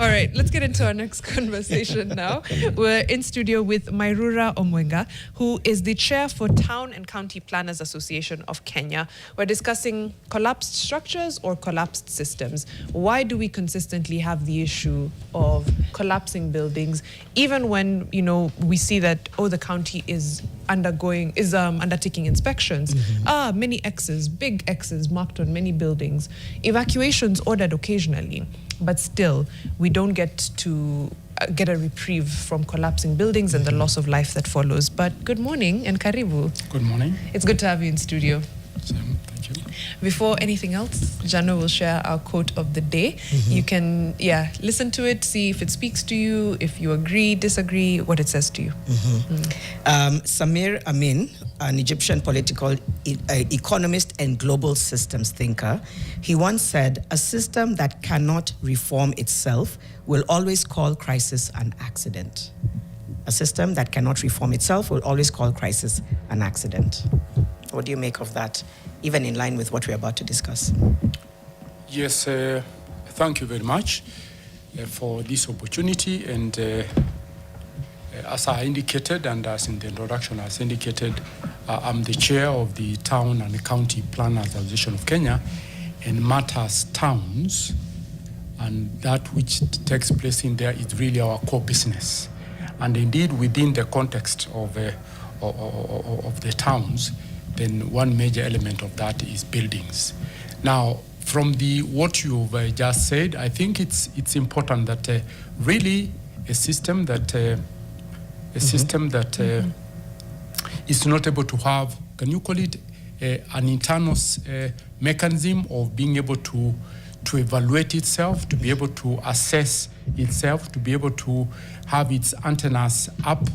All right, let's get into our next conversation now. We're in studio with Mairura Omwenga, who is the chair for Town and County Planners Association of Kenya. We're discussing collapsed structures or collapsed systems. Why do we consistently have the issue of collapsing buildings, even when, you know, we see that, oh, the county is undertaking inspections? Many X's, big X's marked on many buildings. Evacuations ordered occasionally, but still we don't get to get a reprieve from collapsing buildings and the loss of life that follows. But good morning and karibu. Good morning. It's good to have you in studio. Thank you. Before anything else, Jano will share our quote of the day. You can, listen to it, see if it speaks to you, if you agree, disagree, what it says to you. Samir Amin, an Egyptian political economist and global systems thinker, he once said, "A system that cannot reform itself will always call crisis an accident." A system that cannot reform itself will always call crisis an accident. What do you make of that, even in line with what we're about to discuss? Yes, thank you very much for this opportunity. And as I indicated, and as in the introduction as indicated, I'm the chair of the Town and County Planners Association of Kenya, and matters towns and that which takes place in there is really our core business. And indeed, within the context of the towns, then one major element of that is buildings. Now, from what you've just said, I think it's important that really a system that is not able to have, can you call it an internal mechanism of being able to evaluate itself, to be able to assess itself, to be able to have its antennas up,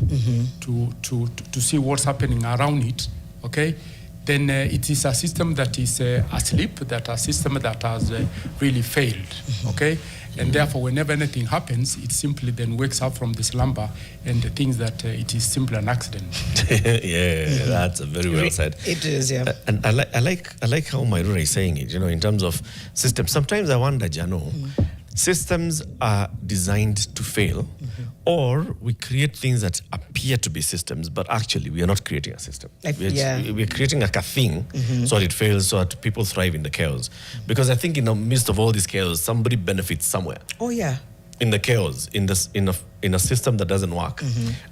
to see what's happening around it, okay? Then it is a system that is asleep, that a system that has really failed, okay? And therefore, whenever anything happens, it simply then wakes up from the slumber and thinks that it is simply an accident. That's very well said. It is, yeah. And I like how Mairura is saying it, you know, in terms of systems. Sometimes I wonder, Jano, systems are designed to fail, or we create things that appear to be systems, but actually we are not creating a system. We're creating like a thing so that it fails, so that people thrive in the chaos. Because I think in the midst of all this chaos, somebody benefits somewhere. Oh, yeah. In the chaos, in a system that doesn't work.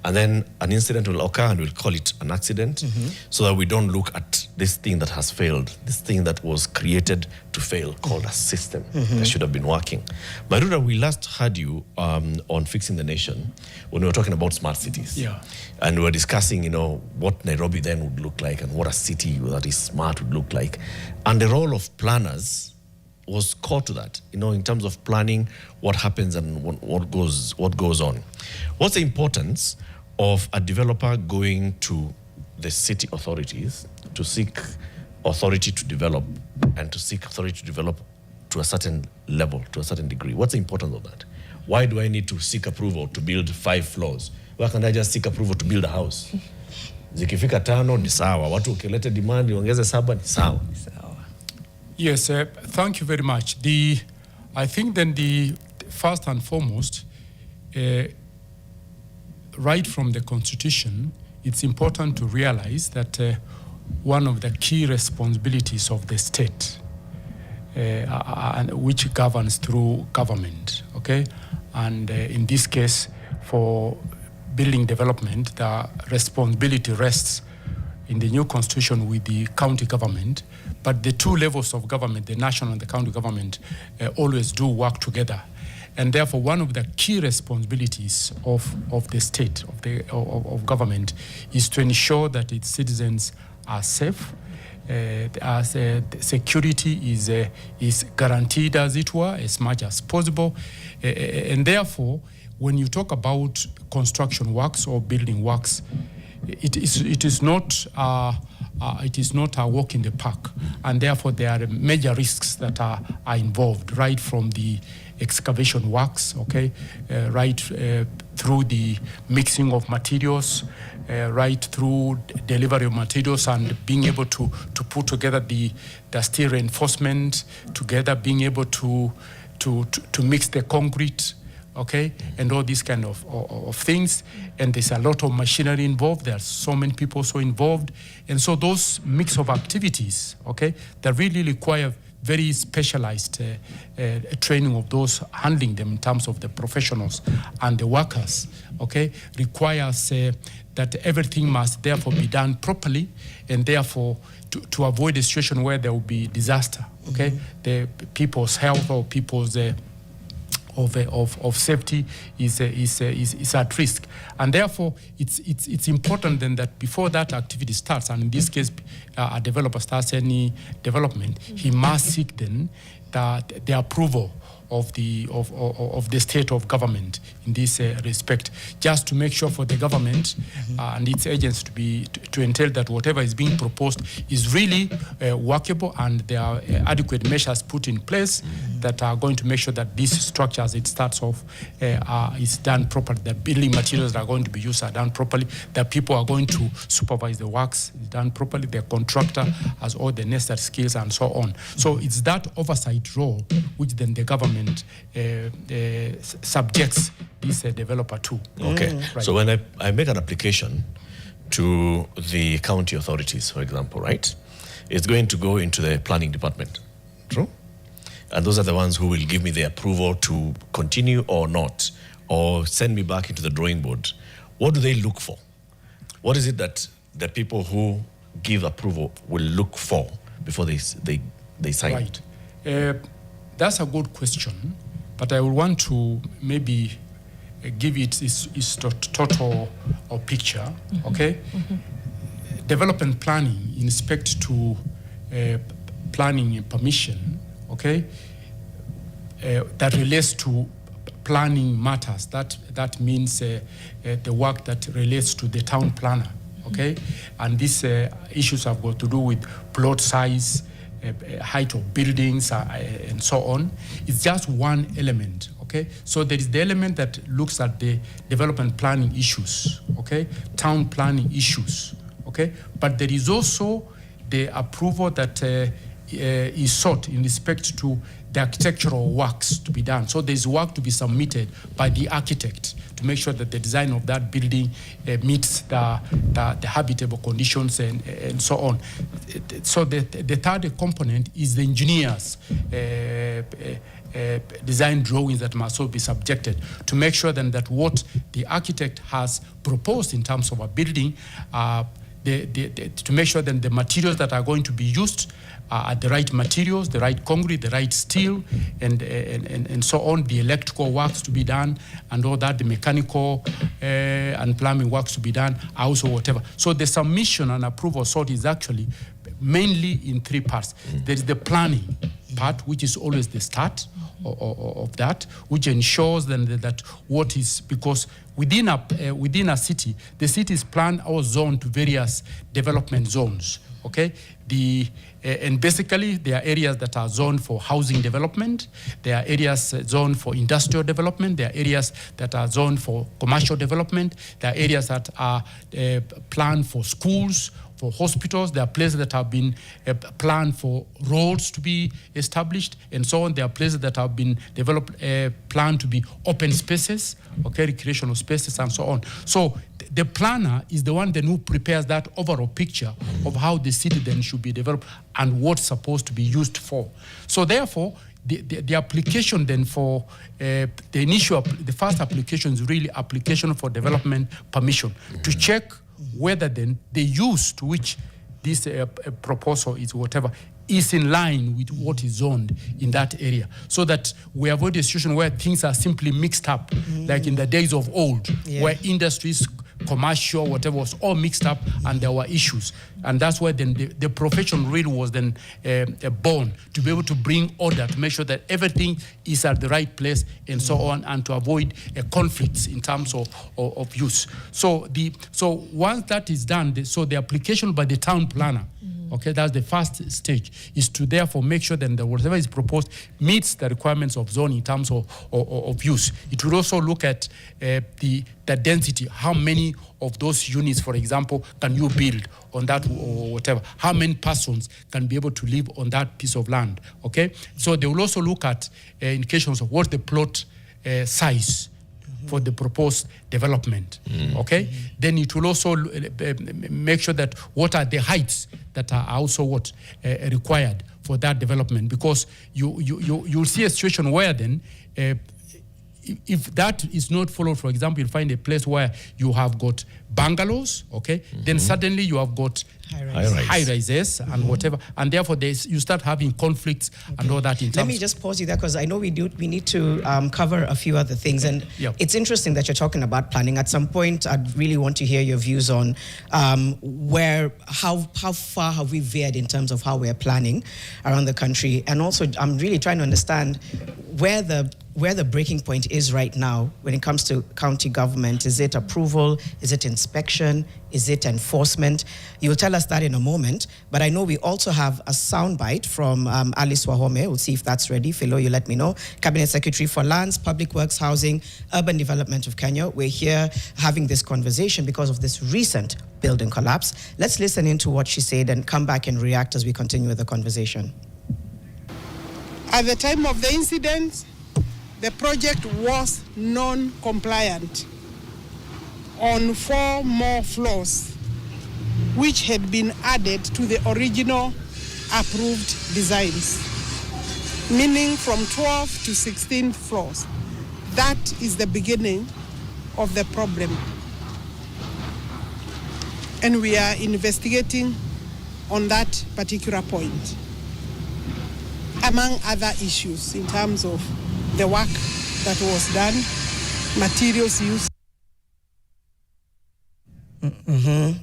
And then an incident will occur and we'll call it an accident, so that we don't look at this thing that has failed, this thing that was created to fail, called a system that should have been working. Mairura, we last heard you on Fixing the Nation when we were talking about smart cities. Yeah. And we were discussing, you know, what Nairobi then would look like and what a city that is smart would look like. And the role of planners was core to that, you know, in terms of planning what happens and what goes on. What's the importance of a developer going to the city authorities to seek authority to develop and to seek authority to develop to a certain level, to a certain degree? What's the importance of that? Why do I need to seek approval to build 5 floors? Why can't I just seek approval to build a house? Zikifika 5 ni sawa. Watu ukileta demand iongeze 7 ni sawa. Yes, thank you very much. I think then the first and foremost, right from the Constitution, it's important to realize that one of the key responsibilities of the state, which governs through government, okay? And in this case, for building development, the responsibility rests in the new constitution with the county government, but the 2 levels of government, the national and the county government, always do work together. And therefore, one of the key responsibilities of the state, of government, is to ensure that its citizens are safe, as security is guaranteed, as it were, as much as possible. And therefore, when you talk about construction works or building works, it is not a walk in the park, and therefore there are major risks that are involved, right from the excavation works, okay, right through the mixing of materials, right through delivery of materials and being able to put together the steel reinforcement together, being able to mix the concrete, okay, and all these kind of things. And there's a lot of machinery involved. There are so many people so involved. And so those mix of activities, okay, that really require very specialized training of those handling them in terms of the professionals and the workers, okay, requires that everything must therefore be done properly, and therefore to avoid a situation where there will be disaster, okay, the people's health or people's of safety is at risk, and therefore it's important then that before that activity starts, and in this case a developer starts any development, he must seek then the approval of the state of government in this respect, just to make sure for the government and its agents to entail that whatever is being proposed is really workable, and there are adequate measures put in place that are going to make sure that this structure, as it starts off, is done properly. The building materials that are going to be used are done properly. The people are going to supervise the works is done properly. The contractor has all the necessary skills and so on. So it's that oversight role which then the government subjects this developer to. Okay. Right. So when I make an application to the county authorities, for example, right, it's going to go into the planning department. True? And those are the ones who will give me the approval to continue or not, or send me back into the drawing board. What do they look for? What is it that the people who give approval will look for before they sign? Right. That's a good question, but I will want to maybe give it its total picture, okay? Development planning in respect to planning permission, okay, that relates to planning matters. That means the work that relates to the town planner, okay? And these issues have got to do with plot size, height of buildings, and so on. It's just one element, okay? So there is the element that looks at the development planning issues, okay? Town planning issues, okay? But there is also the approval that is sought in respect to the architectural works to be done. So there's work to be submitted by the architect to make sure that the design of that building meets the habitable conditions and so on. So the third component is the engineer's design drawings that must also be subjected to make sure then that what the architect has proposed in terms of a building, to make sure that the materials that are going to be used are the right materials, the right concrete, the right steel, and so on, the electrical works to be done, and all that, the mechanical and plumbing works to be done, also whatever. So the submission and approval sort is actually mainly in three parts. There is the planning part, which is always the start of that, which ensures then that what is, because within a city, the city is planned or zoned to various development zones, okay? And basically, there are areas that are zoned for housing development. There are areas zoned for industrial development. There are areas that are zoned for commercial development. There are areas that are planned for schools, for hospitals. There are places that have been planned for roads to be established, and so on. There are places that have been developed, planned to be open spaces, okay, recreational spaces, and so on. So the planner is the one then who prepares that overall picture of how the city then should be developed and what's supposed to be used for. So therefore, the application then for the first application is really application for development permission to check whether then the use to which this proposal is whatever is in line with what is zoned in that area, so that we avoid a situation where things are simply mixed up, like in the days of old, where industries, commercial, whatever, was all mixed up and there were issues. And that's why then the profession really was then born, to be able to bring order, to make sure that everything is at the right place and so on, and to avoid conflicts in terms of use. So once that is done, so the application by the town planner, okay, that's the first stage, is to therefore make sure that whatever is proposed meets the requirements of zoning in terms of use. It will also look at the density, how many of those units, for example, can you build on that or whatever, how many persons can be able to live on that piece of land, okay? So they will also look at indications of what the plot size for the proposed development, okay? Then it will also make sure that what are the heights that are also required for that development, because you'll see a situation where then if that is not followed, for example, you'll find a place where you have got bungalows, okay? Then suddenly you have got high rises and whatever, and therefore you start having conflicts and all that. Let me just pause you there, because I know we need to cover a few other things, and it's interesting that you're talking about planning. At some point, I'd really want to hear your views on how far have we veered in terms of how we're planning around the country, and also I'm really trying to understand where the breaking point is right now when it comes to county government. Is it approval? Is it inspection? Is it enforcement? You'll tell us that in a moment, but I know we also have a soundbite from Alice Wahome. We'll see if that's ready. Philo, you let me know. Cabinet Secretary for Lands, Public Works, Housing, Urban Development of Kenya. We're here having this conversation because of this recent building collapse. Let's listen into what she said and come back and react as we continue with the conversation. At the time of the incident, the project was non-compliant on 4 more floors, which had been added to the original approved designs, meaning from 12 to 16 floors. That is the beginning of the problem. And we are investigating on that particular point, among other issues in terms of the work that was done, materials used.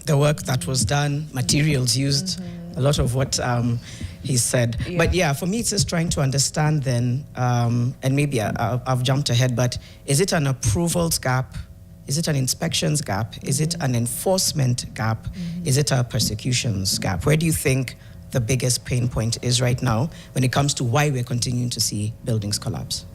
The work that was done, materials used, a lot of what he said. Yeah. But yeah, for me, it's just trying to understand then, and maybe I've jumped ahead, but is it an approvals gap? Is it an inspections gap? Is it an enforcement gap? Is it a persecutions gap? Where do you think the biggest pain point is right now when it comes to why we're continuing to see buildings collapse?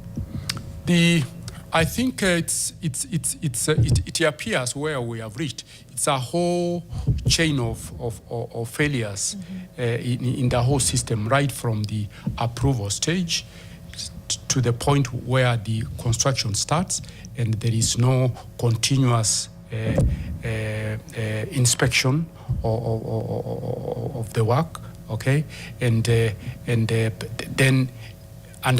I think it appears where we have reached. It's a whole chain of failures in the whole system, right from the approval stage to the point where the construction starts and there is no continuous inspection of the work, okay? And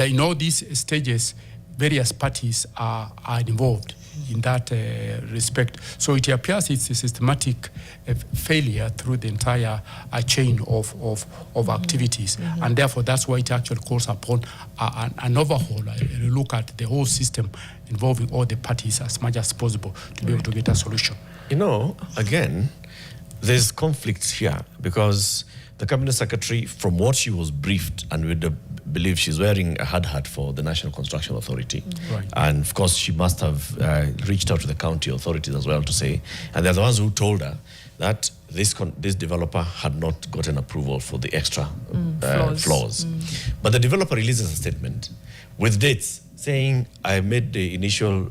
in all these stages, various parties are involved in that respect. So it appears it's a systematic failure through the entire chain of activities. And therefore, that's why it actually calls upon an overhaul, a look at the whole system involving all the parties as much as possible to be able to get a solution. You know, again, there's conflict here because the Cabinet Secretary, from what she was briefed, and we believe she's wearing a hard hat for the National Construction Authority. Right. And of course, she must have reached out to the county authorities as well to say, and they're the ones who told her that this developer had not gotten approval for the extra floors. But the developer releases a statement with dates saying, I made the initial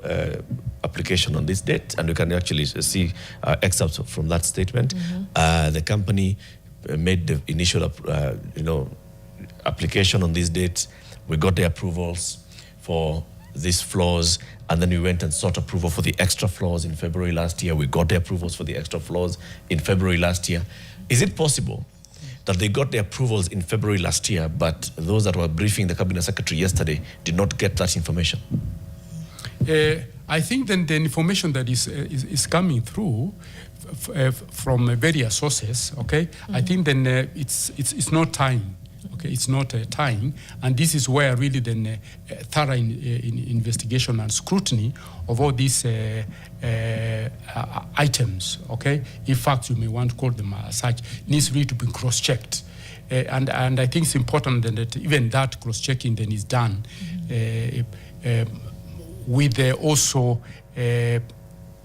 application on this date, and you can actually see excerpts from that statement. The company made the initial application on this date. We got the approvals for these floors, and then we went and sought approval for the extra floors in February last year. We got the approvals for the extra floors in February last year. Is it possible that they got the approvals in February last year, but those that were briefing the Cabinet Secretary yesterday did not get that information? I think then the information that is coming through from various sources, okay? I think then it's not time. Okay, it's not time, and this is where really then thorough investigation and scrutiny of all these items, okay, in fact you may want to call them as such, needs really to be cross-checked. And I think it's important then that even that cross-checking then is done with also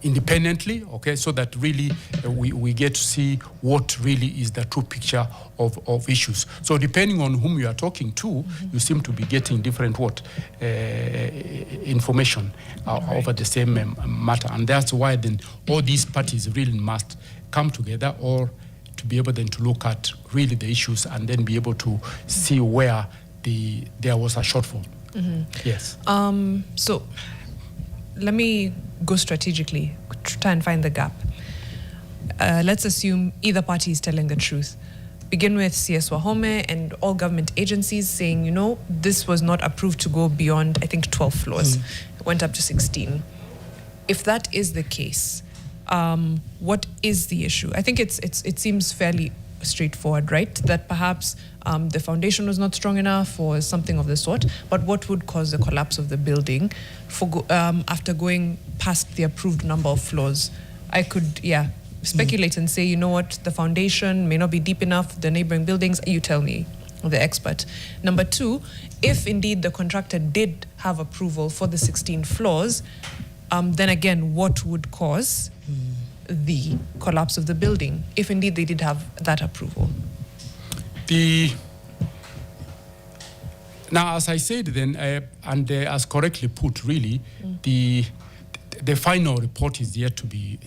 independently, okay, so that really we get to see what really is the true picture of issues. So depending on whom you are talking to, you seem to be getting different information over the same matter. And that's why then all these parties really must come together or to be able then to look at really the issues and then be able to see where there was a shortfall. Yes. So let me go strategically, try and find the gap. Let's assume either party is telling the truth. Begin with CS Wahome and all government agencies saying, you know, this was not approved to go beyond, I think, 12 floors. It went up to 16. If that is the case, what is the issue? I think it seems fairly straightforward, right? That perhaps the foundation was not strong enough or something of the sort. But what would cause the collapse of the building after going past the approved number of floors? I could, speculate and say, you know what, the foundation may not be deep enough, the neighboring buildings, you tell me, the expert. Number two, if indeed the contractor did have approval for the 16 floors, then again, what would cause the collapse of the building, if indeed they did have that approval? Now, as I said then, and as correctly put, really, the final report is yet to be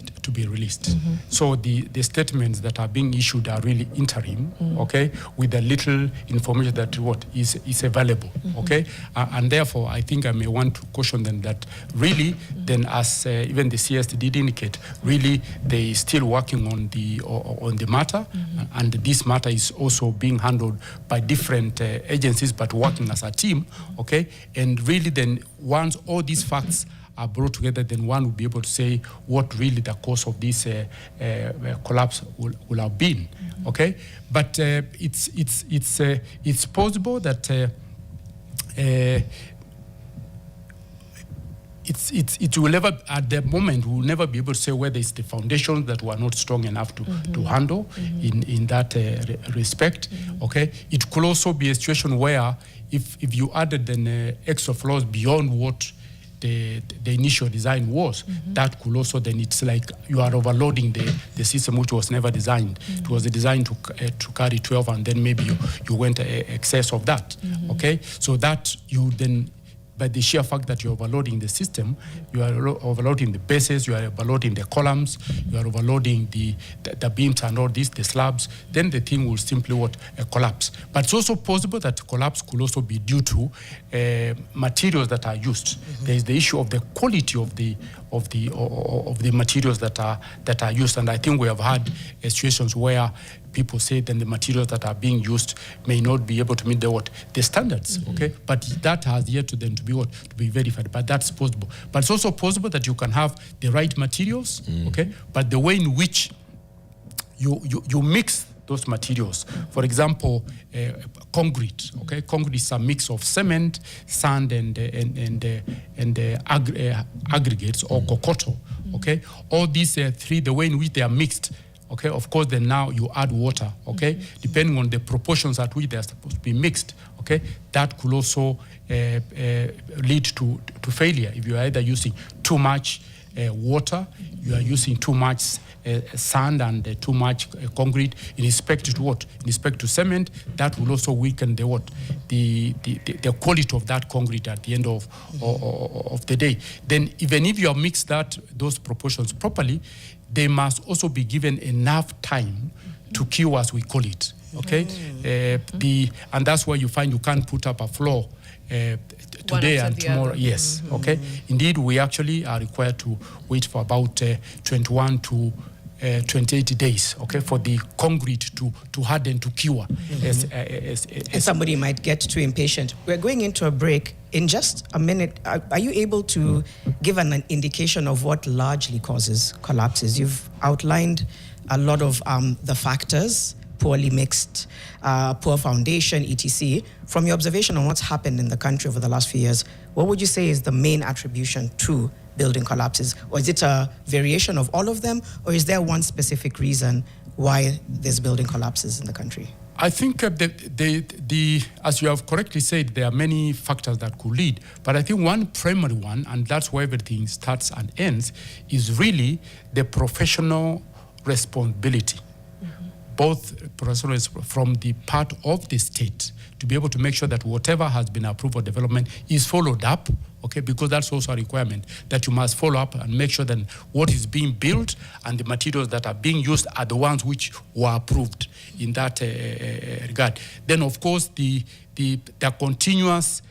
released. So the statements that are being issued are really interim, okay, with a little information that is available, okay, and therefore I think I may want to caution them that really, then as even the CS did indicate, really they still working on the matter, and this matter is also being handled by different agencies, but working as a team, okay, and really then once all these facts are brought together, then one will be able to say what really the cause of this collapse will have been. Okay, but it's possible that it will never, at the moment, we will never be able to say whether it's the foundations that were not strong enough to handle in that respect. Okay, it could also be a situation where if you added then extra floors beyond what the initial design was, that could also then, it's like you are overloading the system, which was never designed. It was designed to carry 12, and then maybe you went excess of that. Okay, so that you then, by the sheer fact that you're overloading the system, you are overloading the bases, you are overloading the columns, you are overloading the beams and all this, the slabs, then the thing will simply collapse. But it's also possible that collapse could also be due to materials that are used. There is the issue of the quality of the materials that are used, and I think we have had situations where people say then the materials that are being used may not be able to meet the standards, okay? But that has yet to be verified, but that's possible. But it's also possible that you can have the right materials, okay? But the way in which you mix those materials, for example, concrete, okay? Concrete is a mix of cement, sand, and aggregates or kokoto, okay? All these three, the way in which they are mixed, okay, of course, then now you add water, okay, depending on the proportions at which they are supposed to be mixed, okay, that could also lead to failure. If you are either using too much water, you are using too much sand and too much concrete in respect to what? In respect to cement, that will also weaken the quality of that concrete at the end of the day. Then even if you have mixed those proportions properly, they must also be given enough time to cure, as we call it. Okay, and that's why you find you can't put up a floor today and tomorrow. Yes, okay. Indeed, we actually are required to wait for about 21 to 28 days, okay, for the concrete to harden, to cure. And somebody might get too impatient. We're going into a break. In just a minute, are you able to give an indication of what largely causes collapses? You've outlined a lot of the factors, poorly mixed, poor foundation, etc. From your observation on what's happened in the country over the last few years, what would you say is the main attribution to building collapses? Or is it a variation of all of them? Or is there one specific reason why there's building collapses in the country? I think as you have correctly said, there are many factors that could lead. But I think one primary one, and that's where everything starts and ends, is really the professional responsibility. Both professional from the part of the state to be able to make sure that whatever has been approved for development is followed up, okay, because that's also a requirement that you must follow up and make sure that what is being built and the materials that are being used are the ones which were approved in that regard. Then, of course, the continuous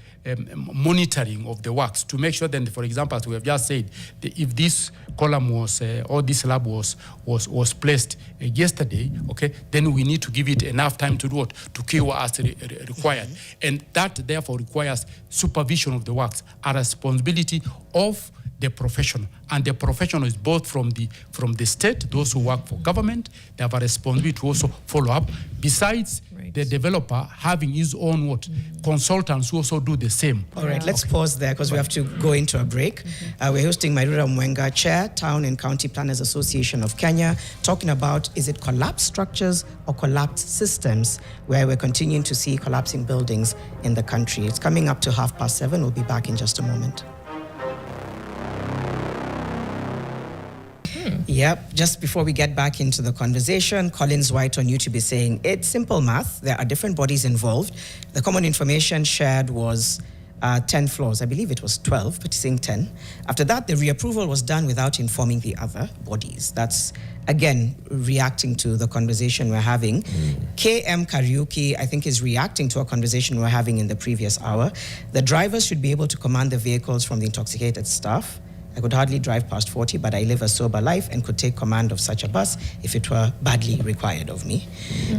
monitoring of the works to make sure that, for example, as we have just said, if this column was or this slab was placed yesterday, okay, then we need to give it enough time to do what? To cure as required. And that therefore requires supervision of the works, a responsibility of the professional. And the professional is both from the state, those who work for government, they have a responsibility to also follow up, besides the developer having his own consultants who also do the same. All right, let's pause there because we have to go into a break. We're hosting Mairura Omwenga, Chair, Town and County Planners Association of Kenya, talking about, is it collapsed structures or collapsed systems, where we're continuing to see collapsing buildings in the country. It's coming up to 7:30. We'll be back in just a moment. Yep, just before we get back into the conversation, Collins White on YouTube is saying, it's simple math. There are different bodies involved. The common information shared was 10 floors. I believe it was 12, but he's saying 10. After that, the reapproval was done without informing the other bodies. That's, again, reacting to the conversation we're having. KM Kariuki, I think, is reacting to a conversation we're having in the previous hour. The drivers should be able to command the vehicles from the intoxicated staff. I could hardly drive past 40, but I live a sober life and could take command of such a bus if it were badly required of me.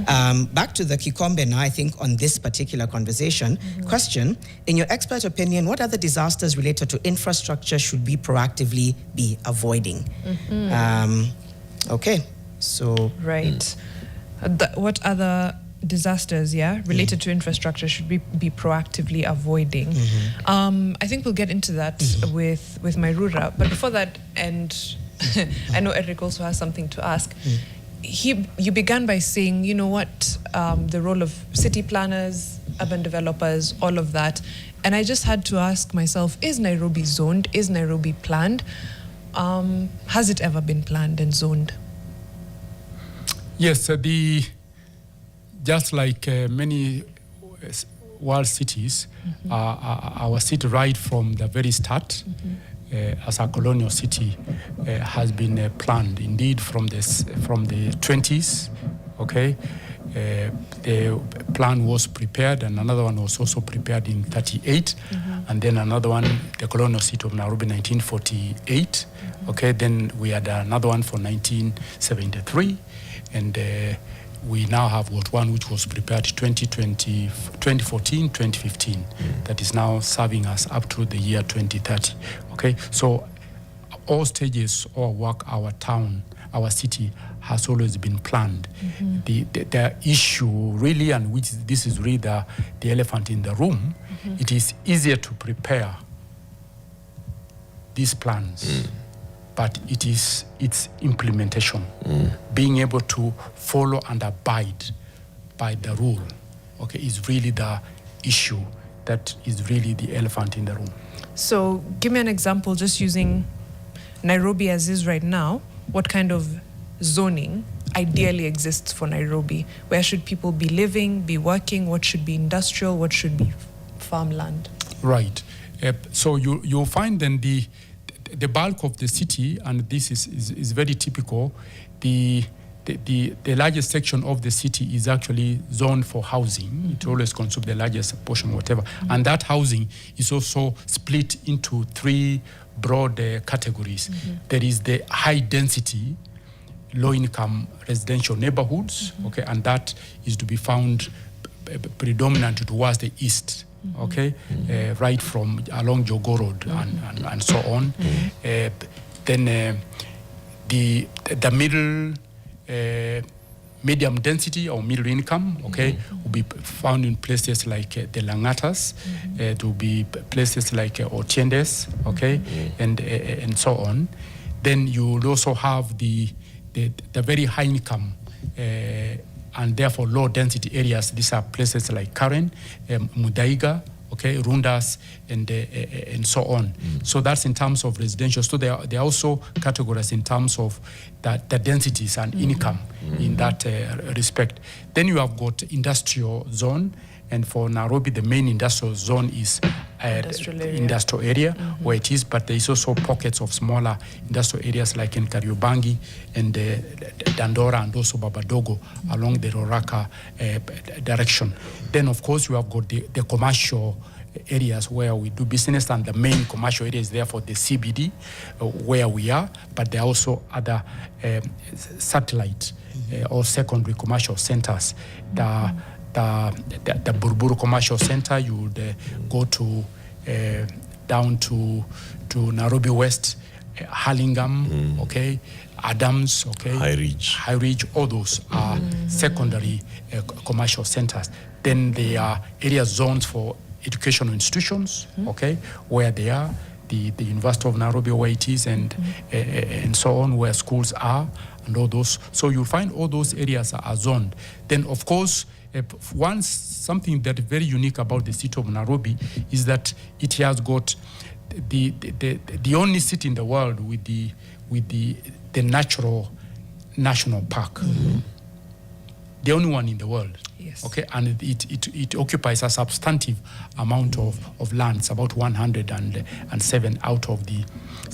Back to the Kikombe now, I think, on this particular conversation. Question, in your expert opinion, what other disasters related to infrastructure should we proactively be avoiding? Okay, so... Right. What other disasters, related to infrastructure should we be proactively avoiding? I think we'll get into that with Mairura, but before that, and I know Eric also has something to ask. You began by saying, you know what, the role of city planners, urban developers, all of that, and I just had to ask myself, is Nairobi zoned? Is Nairobi planned? Has it ever been planned and zoned? Yes, just like many world cities, our city right from the very start, as a colonial city, has been planned. Indeed, from the 20s, okay, the plan was prepared, and another one was also prepared in 38, and then another one, the colonial city of Nairobi, 1948. Okay, then we had another one for 1973, and we now have one which was prepared 2014, 2015, that is now serving us up to the year 2030. Okay, so all stages of work, our town, our city has always been planned. The issue really, and which this is really the elephant in the room, it is easier to prepare these plans. But it's implementation, being able to follow and abide by the rule, okay, is really the issue that is really the elephant in the room. So give me an example, just using Nairobi as is right now. What kind of zoning ideally exists for Nairobi? Where should people be living, be working? What should be industrial? What should be farmland? Right. So you'll find then the bulk of the city, and this is very typical, the largest section of the city is actually zoned for housing. It always consumes the largest portion, whatever. And that housing is also split into three broad categories. There is the high density, low-income residential neighborhoods, okay, and that is to be found predominant towards the east. Okay, right from along Jogo Road and so on. Then the middle, medium density or middle income, okay, will be found in places like the Langatas, to be places like Otiendes, okay, and so on. Then you will also have the very high income and therefore low density areas. These are places like Karen, Mudaiga, okay, Rundas, and so on. So that's in terms of residential. So they are also categorized in terms of the densities and income in that respect. Then you have got industrial zone, and for Nairobi, the main industrial zone is industrial area where it is, but there is also pockets of smaller industrial areas like in Kariobangi and Dandora and also Babadogo along the Roraka direction. Then, of course, you have got the commercial areas where we do business, and the main commercial area is therefore the CBD, where we are, but there are also other satellite or secondary commercial centers. The Buruburu Commercial Center, you would go to down to Nairobi West, Hurlingham, okay, Adams, okay, High Ridge, all those are secondary commercial centers. Then there are area zones for educational institutions, okay, where they are, the University of Nairobi where it is, and so on, where schools are, and all those. So you'll find all those areas are zoned. Then, of course, something that is very unique about the city of Nairobi is that it has got the only city in the world with the natural national park. The only one in the world. Yes. Okay, and it occupies a substantive amount of land. It's about 107 out of the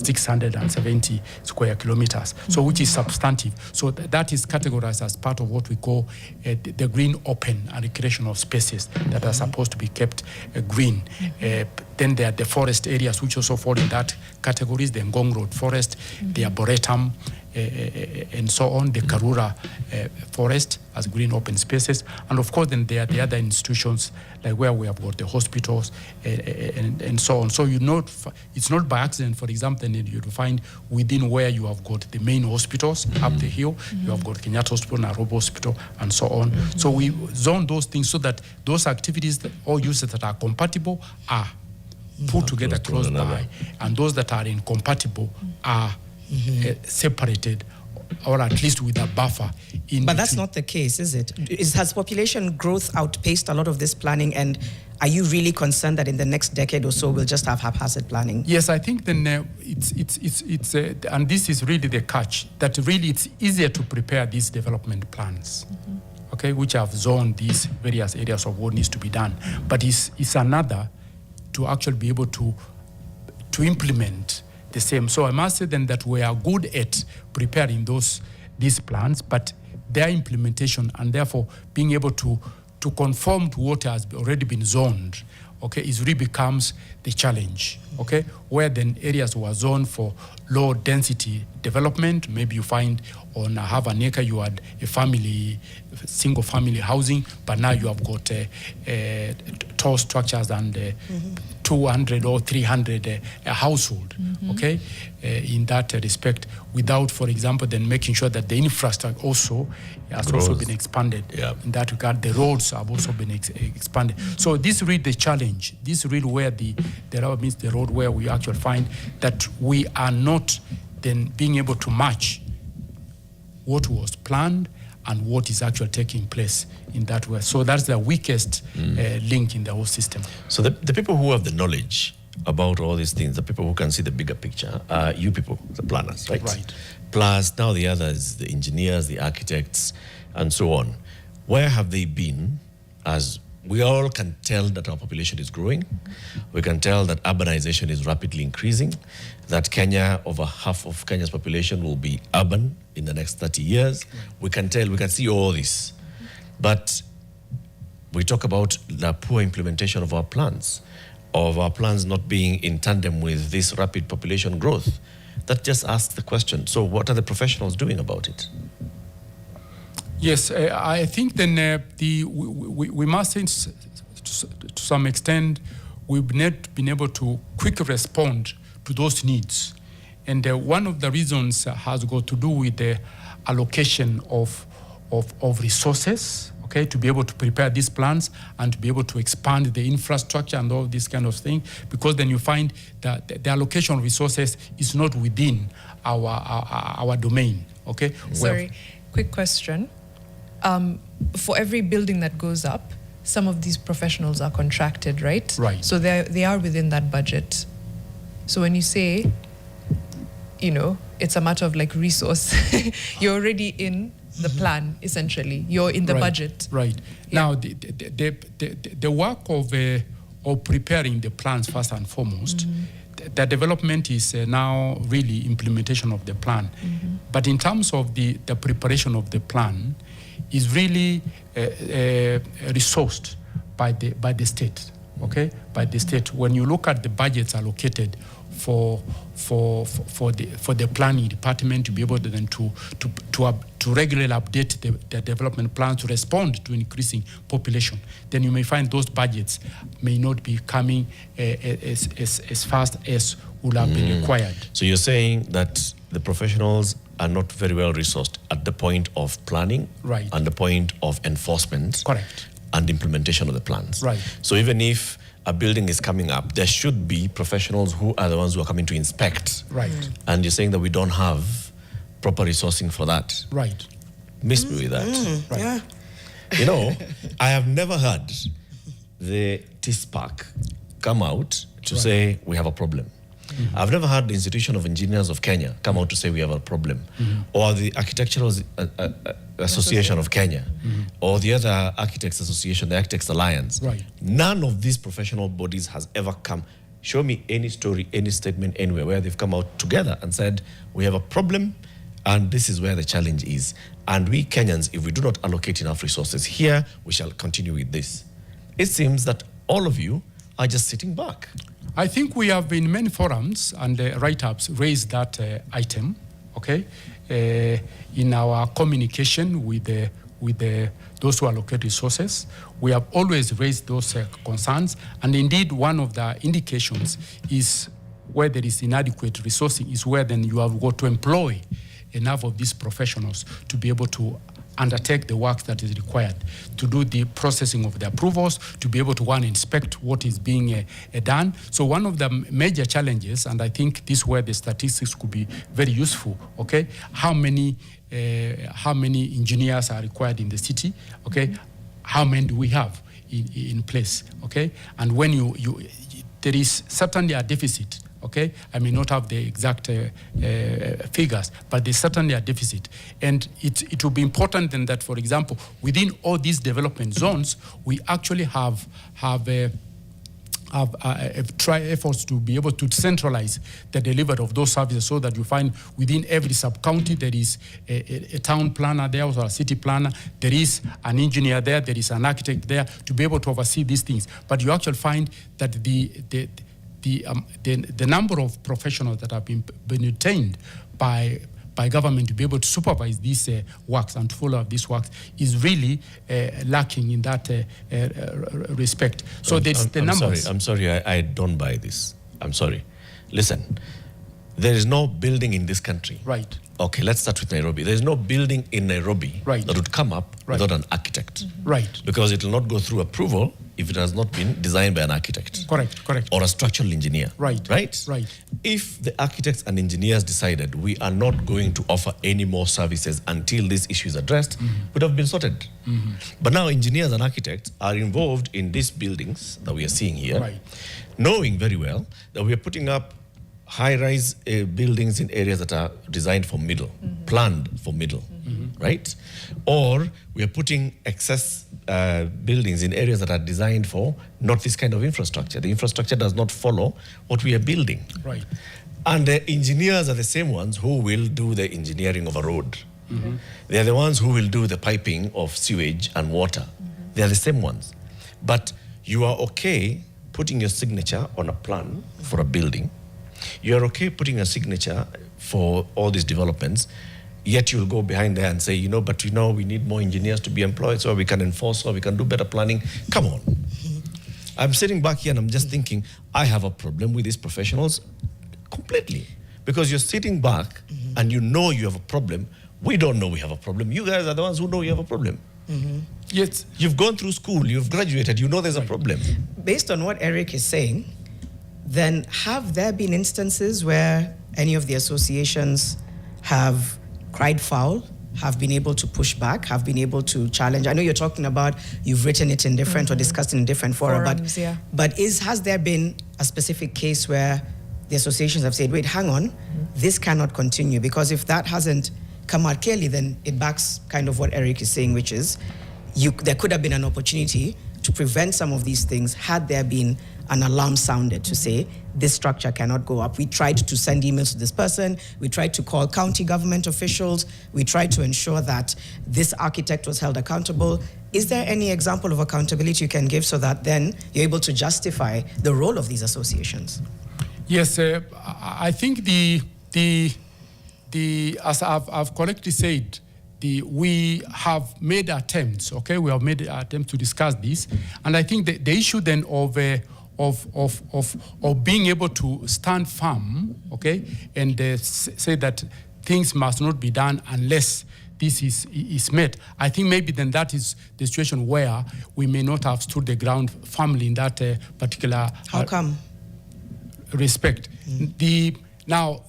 670 square kilometers. So which is substantive. So that is categorized as part of what we call the green open and recreational spaces that are supposed to be kept green. Then there are the forest areas which also fall in that categories, the Ngong Road Forest, the Arboretum, and so on, the Karura Forest as green open spaces. And of course, then there are the other institutions, like where we have got the hospitals and so on. So it's not by accident, for example, then you find within where you have got the main hospitals up the hill, you have got Kenyatta Hospital, Nairobi Hospital, and so on. So we zone those things so that those activities or uses that are compatible are put together close by, and those that are incompatible are separated, or at least with a buffer in But that's not the case, is it? Has population growth outpaced a lot of this planning, and are you really concerned that in the next decade or so we'll just have haphazard planning? Yes, I think then it's and this is really the catch, that really it's easier to prepare these development plans, okay, which have zoned these various areas of what needs to be done. But it's another to actually be able to implement the same. So I must say then that we are good at preparing these plans, but their implementation and therefore being able to conform to what has already been zoned, okay, is really becomes the challenge, okay, where then areas were zoned for low density development. Maybe you find on a half an acre you had single family housing, but now you have got tall structures and 200 or 300 a household, okay, in that respect, without, for example, then making sure that the infrastructure also has also been expanded. In that regard, the roads have also been expanded. So this is really the challenge. This is really where the rubber meets the road, where we actually find that we are not then being able to match what was planned and what is actually taking place in that way. So that's the weakest link in the whole system. So the people who have the knowledge about all these things, the people who can see the bigger picture, are you people, the planners, right? Right. Plus now the others, the engineers, the architects, and so on. Where have they been? As we all can tell that our population is growing. We can tell that urbanization is rapidly increasing, that Kenya, over half of Kenya's population will be urban in the next 30 years. We can see all this. But we talk about the poor implementation of our plans not being in tandem with this rapid population growth. That just asks the question, so what are the professionals doing about it? Yes, I think then we must say to some extent we've not been able to quickly respond to those needs. And one of the reasons has got to do with the allocation of resources, okay, to be able to prepare these plans and to be able to expand the infrastructure and all this kind of thing, because then you find that the allocation of resources is not within our domain, okay? Sorry, quick question. For every building that goes up, some of these professionals are contracted, right? Right. So they are within that budget. So when you say, it's a matter of like resource, you're already in the plan, essentially. You're in the budget. Right. Yeah. Now, the work of preparing the plans first and foremost, the development is now really implementation of the plan. But in terms of the preparation of the plan, is really resourced by the state. okay, by the state. When you look at the budgets allocated for the planning department to be able to then to regularly update the development plan to respond to increasing population, then you may find those budgets may not be coming as fast as would have been required. So you're saying that the professionals are not very well resourced at the point of planning, right, and the point of enforcement, correct, and implementation of the plans. Right. So even if a building is coming up, there should be professionals who are the ones who are coming to inspect. Right. And you're saying that we don't have proper resourcing for that. Right. Miss me with that. Right. Yeah. You know, I have never heard the TCPAK come out to say we have a problem. I've never heard the Institution of Engineers of Kenya come out to say we have a problem, or the Architectural Association of Kenya, or the other Architects Association, the Architects Alliance. Right. None of these professional bodies has ever come. Show me any story, any statement anywhere where they've come out together and said we have a problem and this is where the challenge is. And we Kenyans, if we do not allocate enough resources here, we shall continue with this. It seems that all of you are just sitting back. I think we have in many forums and write-ups raised that item, okay, in our communication with those who allocate resources. We have always raised those concerns, and indeed one of the indications is where there is inadequate resourcing is where then you have got to employ enough of these professionals to be able to undertake the work that is required, to do the processing of the approvals, to be able to inspect what is being done. So one of the major challenges, and I think this is where the statistics could be very useful, okay, how many engineers are required in the city, okay, how many do we have in place, okay, and when there is certainly a deficit. Okay, I may not have the exact figures, but there's certainly a deficit. And it will be important then that, for example, within all these development zones, we actually have try efforts to be able to centralize the delivery of those services so that you find within every sub-county there is a town planner there or a city planner, there is an engineer there, there is an architect there to be able to oversee these things. But you actually find that the number of professionals that have been retained by government to be able to supervise these works and to follow up these works is really lacking in that respect. So there's the numbers. I'm sorry, I don't buy this. I'm sorry. Listen, there is no building in this country. Right. Okay, let's start with Nairobi. There is no building in Nairobi right. that would come up right. without an architect. Right. Because it will not go through approval if it has not been designed by an architect. Correct. Or a structural engineer. Right. If the architects and engineers decided we are not going to offer any more services until this issue is addressed, would have been sorted. But now engineers and architects are involved in these buildings that we are seeing here, right. knowing very well that we are putting up high-rise buildings in areas that are designed for middle, planned for middle, right? Or we are putting excess buildings in areas that are designed for not this kind of infrastructure. The infrastructure does not follow what we are building. Right. And the engineers are the same ones who will do the engineering of a road. They are the ones who will do the piping of sewage and water. They are the same ones. But you are okay putting your signature on a plan for a building. You're okay putting a signature for all these developments, yet you'll go behind there and say, we need more engineers to be employed so we can enforce, so we can do better planning. Come on. I'm sitting back here and I'm just thinking, I have a problem with these professionals completely. Because you're sitting back and you know you have a problem. We don't know we have a problem. You guys are the ones who know you have a problem. Yet you've gone through school, you've graduated, you know there's a problem. Based on what Eric is saying, then have there been instances where any of the associations have cried foul, have been able to push back, have been able to challenge? I know you're talking about you've written it in different or discussed in different forums, but has there been a specific case where the associations have said, wait, hang on, this cannot continue? Because if that hasn't come out clearly, then it backs kind of what Eric is saying, which is there could have been an opportunity to prevent some of these things had there been an alarm sounded to say, this structure cannot go up. We tried to send emails to this person. We tried to call county government officials. We tried to ensure that this architect was held accountable. Is there any example of accountability you can give so that then you're able to justify the role of these associations? Yes, I think as I've correctly said, we have made attempts. Okay, we have made attempts to discuss this, and I think the issue then of being able to stand firm, okay, and say that things must not be done unless this is met. I think maybe then that is the situation where we may not have stood the ground firmly in that particular. How come? Respect. Now,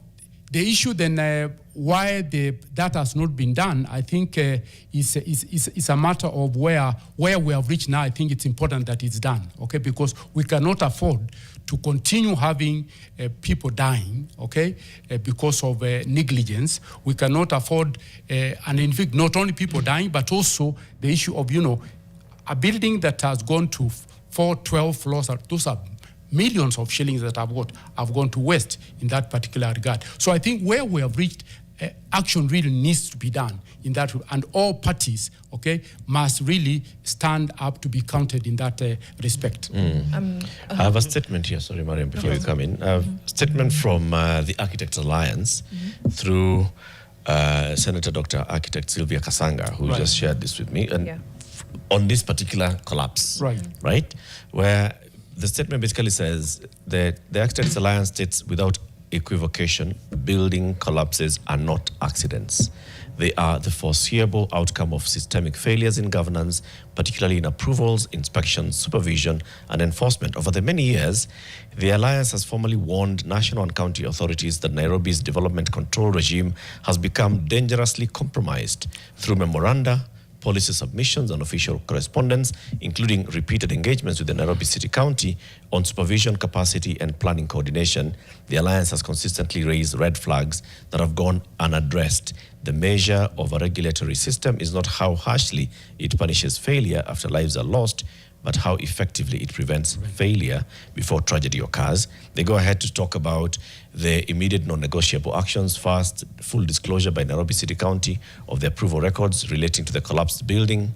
the issue then why that has not been done, I think is a matter of where we have reached now. I think it's important that it's done, okay, because we cannot afford to continue having people dying, okay, because of negligence. We cannot afford, and in fact, not only people dying, but also the issue of, a building that has gone to 12 floors, those are millions of shillings that have gone to waste in that particular regard. So I think where we have reached, action really needs to be done in that, and all parties, okay, must really stand up to be counted in that respect. I have a statement here, sorry, Mariam, before you come in. A statement from the Architects Alliance through Senator Dr. Architect Sylvia Kasanga, who just shared this with me, and on this particular collapse, right, where the statement basically says that the Architects Alliance states without equivocation, building collapses are not accidents. They are the foreseeable outcome of systemic failures in governance, particularly in approvals, inspections, supervision, and enforcement. Over the many years, the Alliance has formally warned national and county authorities that Nairobi's development control regime has become dangerously compromised through memoranda, policy submissions and official correspondence, including repeated engagements with the Nairobi City County on supervision, capacity, and planning coordination. The Alliance has consistently raised red flags that have gone unaddressed. The measure of a regulatory system is not how harshly it punishes failure after lives are lost, but how effectively it prevents failure before tragedy occurs. They go ahead to talk about the immediate non-negotiable actions. First, full disclosure by Nairobi City County of the approval records relating to the collapsed building.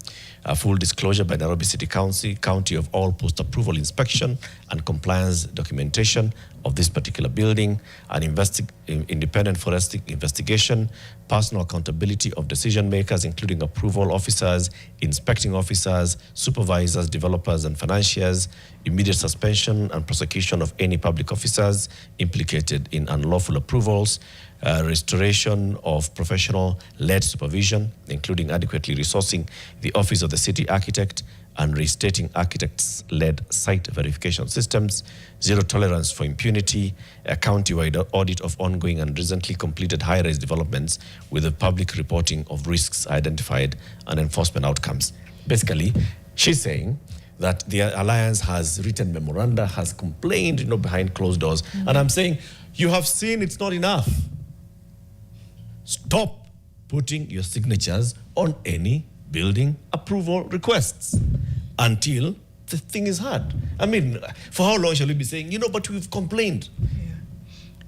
Full disclosure by Nairobi City County of all post-approval inspection and compliance documentation of this particular building. An independent forensic investigation. Personal accountability of decision makers, including approval officers, inspecting officers, supervisors, developers, and financiers. Immediate suspension and prosecution of any public officers implicated in unlawful approvals. Restoration of professional-led supervision, including adequately resourcing the Office of the City Architect and restating architects-led site verification systems. Zero tolerance for impunity. A county-wide audit of ongoing and recently completed high-rise developments with the public reporting of risks identified and enforcement outcomes. Basically, she's saying that the Alliance has written memoranda, has complained, behind closed doors. And I'm saying, you have seen it's not enough. Stop putting your signatures on any building approval requests until the thing is heard. I mean, for how long shall we be saying, but we've complained?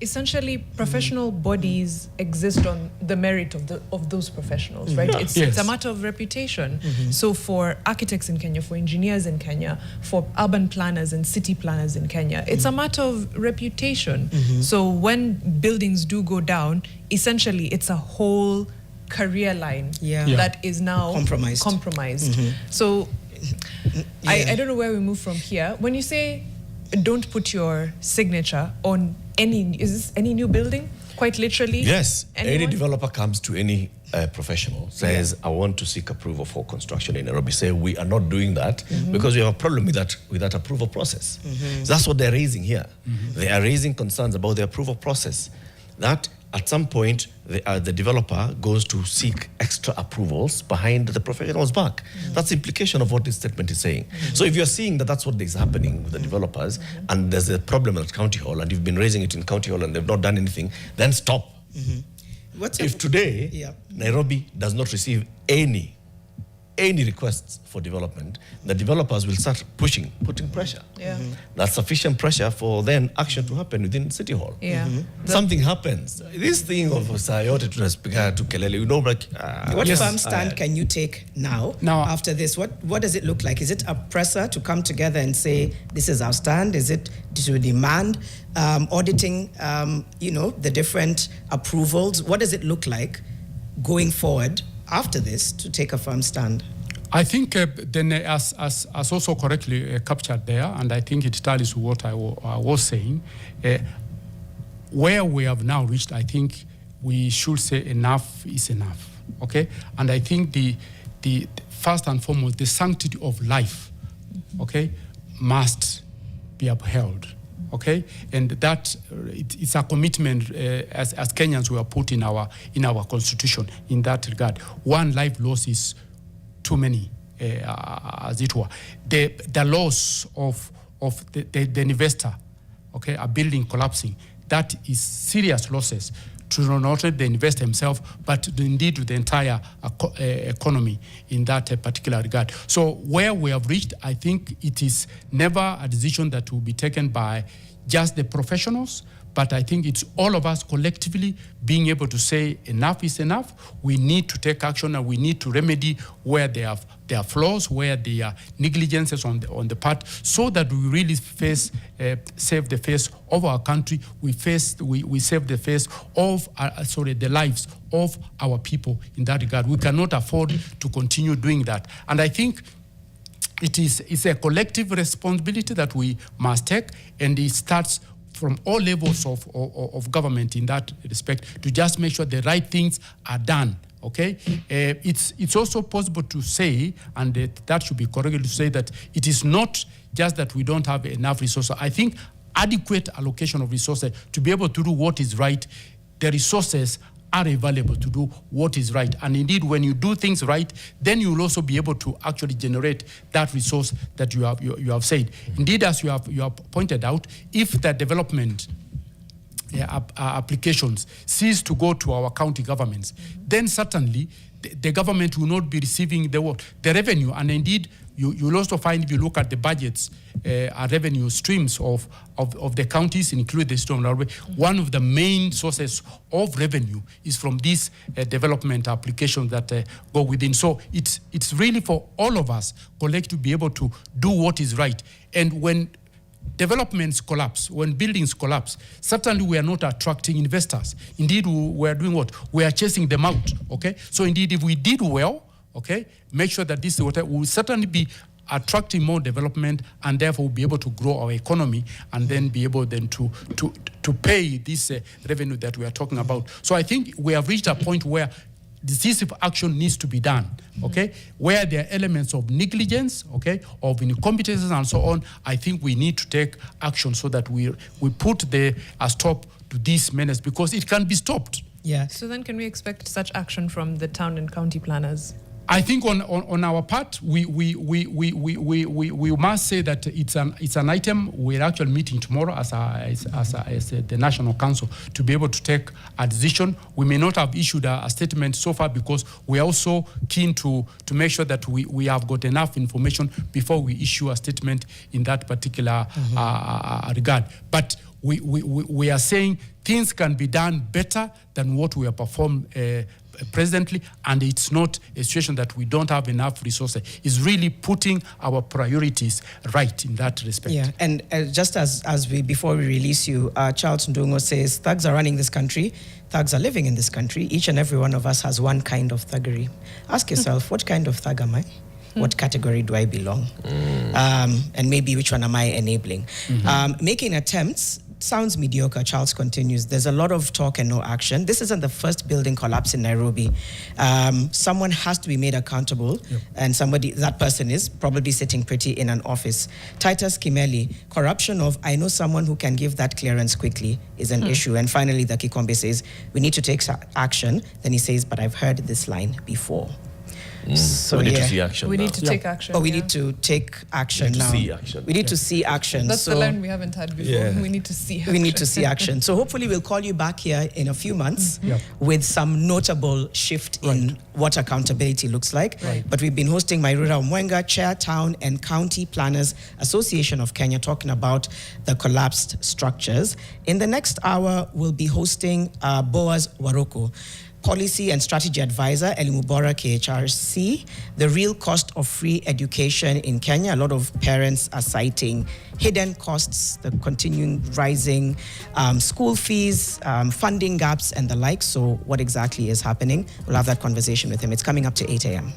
Essentially, professional bodies exist on the merit of those professionals, right? It's a matter of reputation. So for architects in Kenya, for engineers in Kenya, for urban planners and city planners in Kenya, it's a matter of reputation. So when buildings do go down, essentially it's a whole career line that is now compromised. So I don't know where we move from here. When you say don't put your signature on is this any new building? Quite literally? Yes. Anyone? Any developer comes to any professional, says, I want to seek approval for construction in Nairobi. Say, we are not doing that because we have a problem with that approval process. So that's what they're raising here. They are raising concerns about the approval process. That at some point, the developer goes to seek extra approvals behind the professional's back. That's the implication of what this statement is saying. So if you're seeing that that's what is happening with the developers, and there's a problem at County Hall, and you've been raising it in County Hall and they've not done anything, then stop. If today, Nairobi does not receive any any requests for development, the developers will start putting pressure. Yeah. That's sufficient pressure for then action to happen within City Hall. Yeah. Something happens. This thing of Sayote to Kelele, you know, like... What firm stand can you take now after this? What does it look like? Is it a presser to come together and say, this is our stand? Is it to demand auditing, the different approvals? What does it look like going forward after this to take a firm stand? I think then as also correctly captured there, and I think it tallies what I was saying, where we have now reached, I think we should say enough is enough, okay? And I think the first and foremost, the sanctity of life, okay, must be upheld, okay? And that it's a commitment as Kenyans we are put in our constitution in that regard. One life loss is too many, as it were. The loss of the investor, okay, a building collapsing, that is serious losses to not only the investor himself, but indeed to the entire economy in that particular regard. So where we have reached, I think it is never a decision that will be taken by just the professionals, but I think it's all of us collectively being able to say enough is enough. We need to take action and we need to remedy where there are flaws, where there are negligences on the part, so that we really save the face of our country. We save the face of the lives of our people in that regard. We cannot afford to continue doing that. And I think it's a collective responsibility that we must take, and it starts from all levels of government in that respect to just make sure the right things are done, okay? It's also possible to say, and that should be correct to say, that it is not just that we don't have enough resources. I think adequate allocation of resources to be able to do what is right, the resources are available to do what is right. And indeed, when you do things right, then you will also be able to actually generate that resource that you have said. Indeed, as you have pointed out, if the development applications cease to go to our county governments, then certainly the government will not be receiving the revenue. And indeed, you'll also find, if you look at the budgets, revenue streams of the counties, including the state of Nairobi, one of the main sources of revenue is from these development applications that go within. So it's really for all of us collectively to be able to do what is right. And when developments collapse, when buildings collapse, certainly we are not attracting investors. Indeed, we are doing what? We are chasing them out, okay? So indeed, if we did well, okay, make sure that this will certainly be attracting more development, and therefore we'll be able to grow our economy and then be able then to pay this revenue that we are talking about. So I think we have reached a point where decisive action needs to be done, okay? Where there are elements of negligence, okay, of incompetences and so on, I think we need to take action so that we put a stop to this menace, because it can be stopped. Yeah. So then can we expect such action from the town and county planners? I think on our part, we must say that it's an item we're actually meeting tomorrow as the National Council to be able to take a decision. We may not have issued a statement so far because we are also keen to make sure that we have got enough information before we issue a statement in that particular regard. But we are saying things can be done better than what we have performed presently, and it's not a situation that we don't have enough resources. It's really putting our priorities right in that respect. Yeah, and just as before we release you, Charles Ndungo says, thugs are running this country, thugs are living in this country. Each and every one of us has one kind of thuggery. Ask yourself, what kind of thug am I? What category do I belong? And maybe which one am I enabling? Making attempts sounds mediocre, Charles continues. There's a lot of talk and no action. This isn't the first building collapse in Nairobi. Someone has to be made accountable, and that person is probably sitting pretty in an office. Titus Kimeli, corruption of I know someone who can give that clearance quickly is an issue. And finally, the Kikombe says, we need to take action. Then he says, but I've heard this line before. So we need yeah. to see action We now. need to take action. But we yeah. need to take action We need to now. see action. We need to see action. That's so the line we haven't had before. Yeah. We need to see action. we need to see action. So hopefully we'll call you back here in a few months Yeah. with some notable shift in what accountability looks like. Right. But we've been hosting Mairura Omwenga, Chair, Town and County Planners Association of Kenya, talking about the collapsed structures. In the next hour, we'll be hosting Boaz Waroko, Policy and Strategy Advisor, Elimubora KHRC, the real cost of free education in Kenya. A lot of parents are citing hidden costs, the continuing rising school fees, funding gaps and the like. So what exactly is happening? We'll have that conversation with him. It's coming up to 8 a.m.